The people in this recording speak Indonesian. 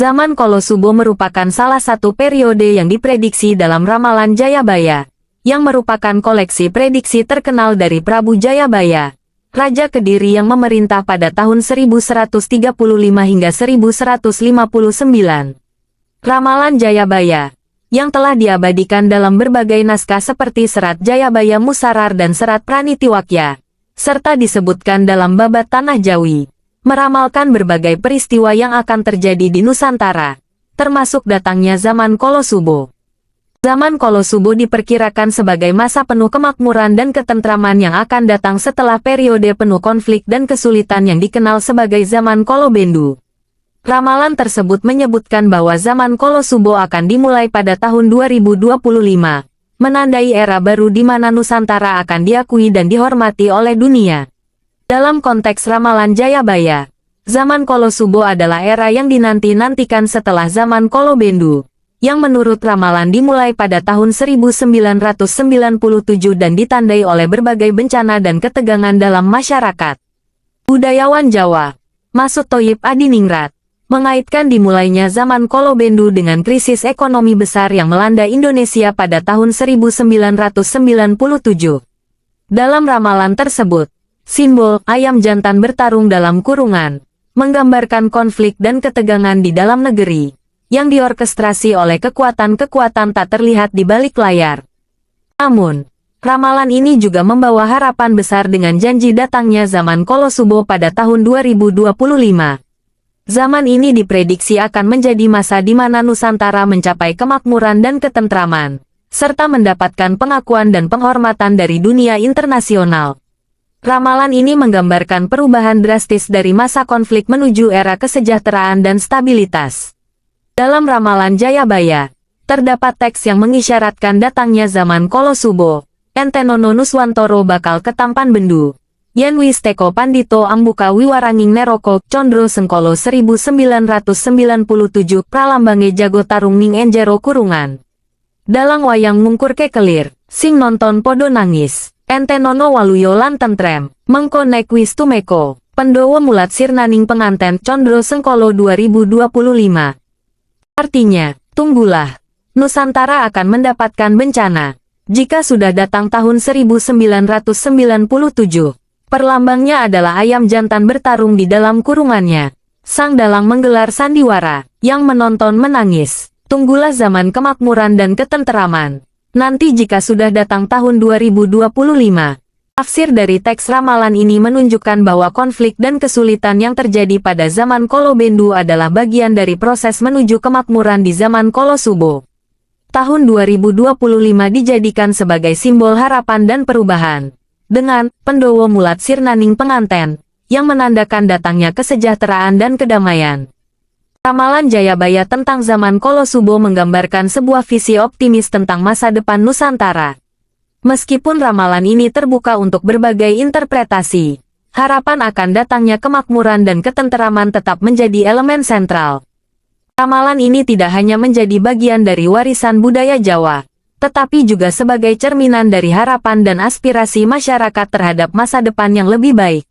Zaman Kolosubo merupakan salah satu periode yang diprediksi dalam ramalan Jayabaya, yang merupakan koleksi prediksi terkenal dari Prabu Jayabaya, Raja Kediri yang memerintah pada tahun 1135 hingga 1159. Ramalan Jayabaya, yang telah diabadikan dalam berbagai naskah seperti Serat Jayabaya Musarar dan Serat Pranitiwakya, serta disebutkan dalam Babat Tanah Jawi, meramalkan berbagai peristiwa yang akan terjadi di Nusantara, termasuk datangnya zaman Kolosubo. Zaman Kolosubo diperkirakan sebagai masa penuh kemakmuran dan ketentraman yang akan datang setelah periode penuh konflik dan kesulitan yang dikenal sebagai zaman Kolobendu. Ramalan tersebut menyebutkan bahwa zaman Kolosubo akan dimulai pada tahun 2025, menandai era baru di mana Nusantara akan diakui dan dihormati oleh dunia. Dalam konteks ramalan Jayabaya, zaman Kolosubo adalah era yang dinanti-nantikan setelah zaman Kolobendu, yang menurut ramalan dimulai pada tahun 1997 dan ditandai oleh berbagai bencana dan ketegangan dalam masyarakat. Budayawan Jawa, Masud Thoyib Adiningrat, mengaitkan dimulainya zaman Kolobendu dengan krisis ekonomi besar yang melanda Indonesia pada tahun 1997. Dalam ramalan tersebut, simbol ayam jantan bertarung dalam kurungan menggambarkan konflik dan ketegangan di dalam negeri yang diorkestrasi oleh kekuatan-kekuatan tak terlihat di balik layar. Namun, ramalan ini juga membawa harapan besar dengan janji datangnya zaman Kolosubo pada tahun 2025. Zaman ini diprediksi akan menjadi masa di mana Nusantara mencapai kemakmuran dan ketentraman, serta mendapatkan pengakuan dan penghormatan dari dunia internasional. Ramalan ini menggambarkan perubahan drastis dari masa konflik menuju era kesejahteraan dan stabilitas. Dalam ramalan Jayabaya, terdapat teks yang mengisyaratkan datangnya zaman Kolosubo. Entenono Nuswantoro bakal ketampan bendu. Yen wis teko pandito ambuka wiwaranging neroko Condro Sengkolo 1997 pralambange jago tarung ning enjero kurungan. Dalang wayang ngungkur kekelir, sing nonton podo nangis. Entenono waluyo lan tentrem, mengko nek wis tumeko, Pendowo mulat sirnaning penganten Condro Sengkolo 2025. Artinya, tunggulah, Nusantara akan mendapatkan bencana. Jika sudah datang tahun 1997, perlambangnya adalah ayam jantan bertarung di dalam kurungannya. Sang dalang menggelar sandiwara, yang menonton menangis. Tunggulah zaman kemakmuran dan ketenteraman. Nanti jika sudah datang tahun 2025, tafsir dari teks ramalan ini menunjukkan bahwa konflik dan kesulitan yang terjadi pada zaman Kolobendu adalah bagian dari proses menuju kemakmuran di zaman Kolosubo. Tahun 2025 dijadikan sebagai simbol harapan dan perubahan, dengan Pendowo mulat sirnaning penganten, yang menandakan datangnya kesejahteraan dan kedamaian. Ramalan Jayabaya tentang zaman Kolosubo menggambarkan sebuah visi optimis tentang masa depan Nusantara. Meskipun ramalan ini terbuka untuk berbagai interpretasi, harapan akan datangnya kemakmuran dan ketenteraman tetap menjadi elemen sentral. Ramalan ini tidak hanya menjadi bagian dari warisan budaya Jawa, tetapi juga sebagai cerminan dari harapan dan aspirasi masyarakat terhadap masa depan yang lebih baik.